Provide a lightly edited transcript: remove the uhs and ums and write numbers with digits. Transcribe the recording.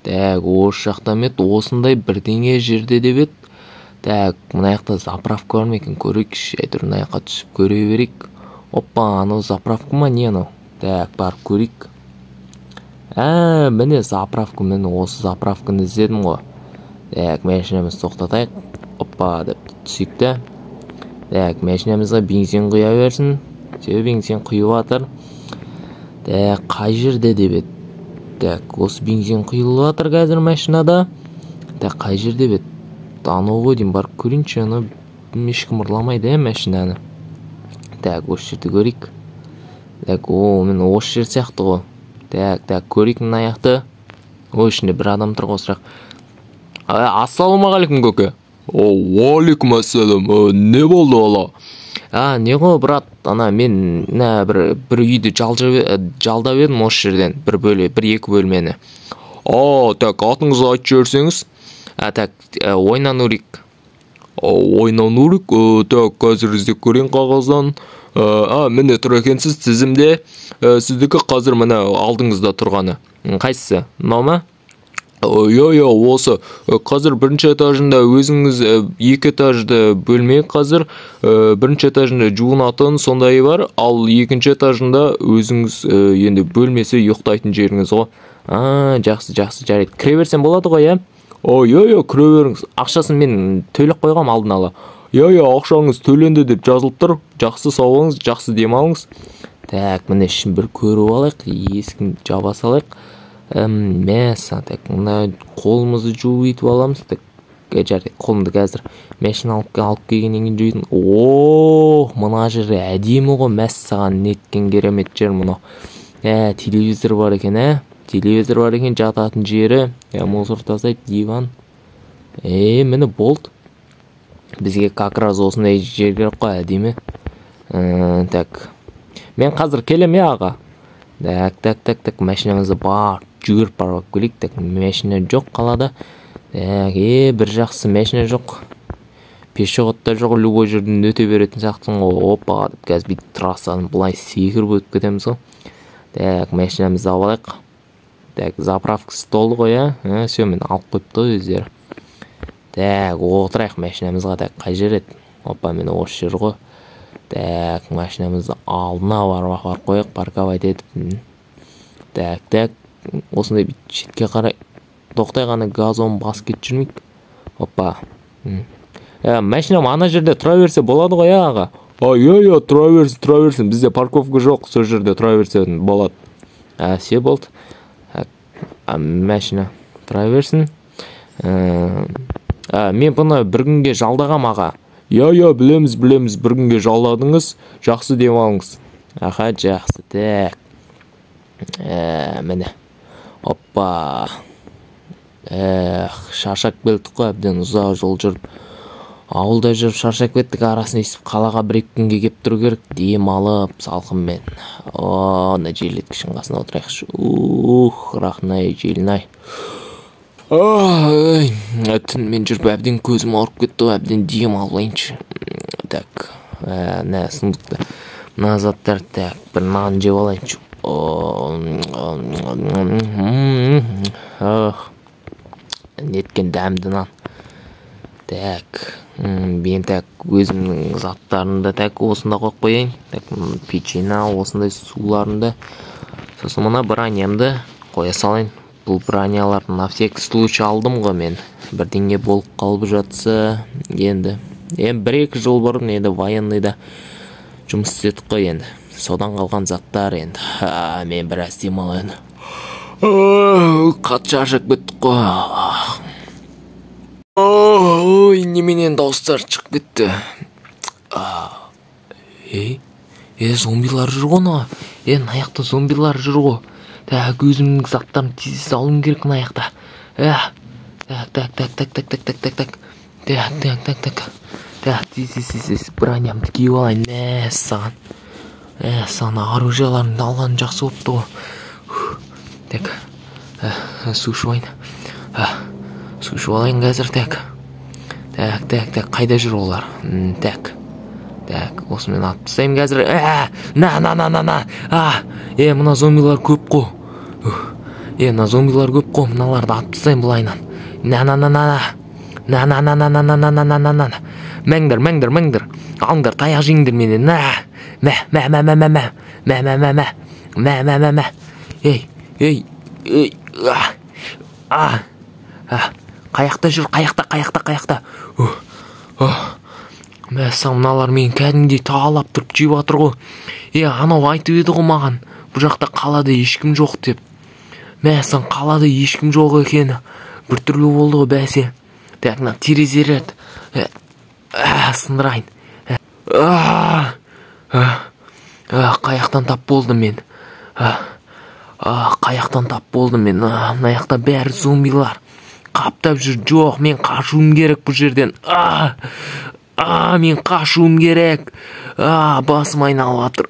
Так, осы жақта ма еді, осындай бірдеңе жерде деп еді. Так, мына жақта заправка бар ма екен, көрейікші. Әйтеуір мына жаққа түсіп көре берейік. Опа, анау заправка ма, не анау? Так, барып көрейік. Міне заправка, міне осы заправканы іздедім ғой. Так, машинамызды тоқтатайық. Опа, деп түсейік те. Так, машинамызға бензин құя берсін. Бензин құйып жатыр. Так, қай жерде деп еді? Так, осы бензин құйылып жатыр қазір машинада. Так, қай жерде деп еді? Анау ғой деймін, барып көрейінші, аны ешкім ұрламайды машинаны. Так, осы жерді көрейік. Так, мен осы жер сияқты ғой. Так, көрейік мына аяқты. Ішінде бір адам тұр ғой сұрақ. Ассалаумағалейкум көке. Уалейкум ассалам. Не болды ала? Не ғой брат, мен бір үйді жалдап едім осы жерден, бір-екі бөлмені. Так, атыңызды айтып жіберсеңіз. Так, ойнан Нурик. Ойнан Нурик? Так, қазір іздеп көрейін қағаздан. Міне тұр екенсіз тізімде. Сіздікі қазір міне алдыңызда тұрғаны. Қайсысы? Мынау ма? Осы. Қазір бірінші этажында өзіңіз 2 этажды бөлме қазір. Бірінші этажында жуынатын сондайы бар, ал екінші этажында өзіңіз енді бөлмесі ұйықтайтын жеріңіз ғой. Жақсы, жарайды. Кіре берсем болады ғой, кіре беріңіз. Ақшасын мен төлеп қойғам алдын ала. Ақшаңыз төленді деп жазылып тұр. Жақсы сау болыңыз, жақсы демалыңыз. Так, міне ішін бір көріп алайық, есігін жаба салайық. Так, мына қолымызды жуып етіп аламыз. Так, жарайды, қолымды қазір машина алып келгеннен кейін жуйдым. Мына жер әдемі ғой, мәссаған неткен керемет жер мұны. Телевизор бар екен, телевизор бар екен, жататын жері. Мусор тастайды, диван. Міне болды. Бізге как раз осындай жер керек қой, әдемі. Так, мен қазір келем, аға. Так, машинамызды бар, жүгіріп барып келейік. Так, машина жоқ қалада. Бір жақсы машина жоқ. Пешеходта жоқ, любой жерден өте беретін сақтың ғой. Опа, деп қазір бүйтіп трассаны былай секіріп өтіп кетеміз ғой. Так, машинамызды алайық. Так, заправкасы толды ғой, Все, мен алып қойыпты өздері. Так, отырайық машинамызға. Так, қай жер еді? Опа, мен осы жер ғой. Так, машинамызды алдына барып қойық, парковать етіп. Так, осындай шетке қарай тоқтай ғана газон бас кетіп жүрмейік. Опа. Машинам ана жерде тұра берсе болады ғой, аға? Тұра берсін. Бізде парковка жоқ, сол жерде тұра берсе болады. Все болды. Машина тұра берсін. Мен бұны бір күнге жалдағам, аға. Білеміз, бір күнге жалдадыңыз, жақсы демалыңыз. Жақсы, так. Міне. Опа. Шаршап келдік қой, әбден ұзақ жол жүріп. Ауылда жүріп шаршап кеттік, арасын естіп қалаға бір-екі күнге кеп тұру керек, дем алып, салқынмен. Мына желеткішін қасына отырайықшы. Рахнай, желінай. Түнмен жүріп әбден көзім ауырып кетті ғой, әбден дем алайыншы. Так, сұмдықты. Мына заттар, так, бір нан жеп алайыншы. Неткен дәмді нан. Так, мен так өзімнің заттарында так осында қойып қояйын. Так, печена осындай суларында. Сосын мына бронямды қоя салайын. Бұл броняларды на всякий случай алдым ғой мен. Бірдеңе болып қалып жатса, енді 1-2 жыл бұрын енді военныйда жұмыс істедік қой енді. Содан қалған заттар енді. Мен біраз демалайын. Қатты шаршап кеттік қой. Неменен дауыстар шығып кетті. Зомбилар жүр ғой ана. Мына жақта зомбилар жүр ғой. Так, өзімнің заттарын тез алуым керек мына жақта. Так, тез бронямды киіп алайын. Саған оружияларымды алған жақсы болыпты ғой. Так, су ішіп алайын қазір. Так, қайда жүр олар? Так, осымен атып тастаймын қазір. Мына зомбилар көп қой. мына зомбилар көп қой, мыналарды атып тастайын былайынан. Мәңдір. Алыңдар, таяқ жеңдер менен. Ей. Қаяқта жүр, қаяқта. Мәссам, мыналар мен кәдімгідей тағалап тұрып жеп жатыр ғой. Анау айтып еді ғой маған, бұл жақта қалада ешкім жоқ деп. Мәссам, қалада ешкім жоқ екені біртүрлі болды ғой бәсе. Мына терезелерді сындырайын. Қаяқтан тап болдым мен. Мына жақта бәрі зомбилар қаптап жүр. Жоқ, мен қашуым керек бұл жерден. Мен қашуым керек. Басым айналып жатыр.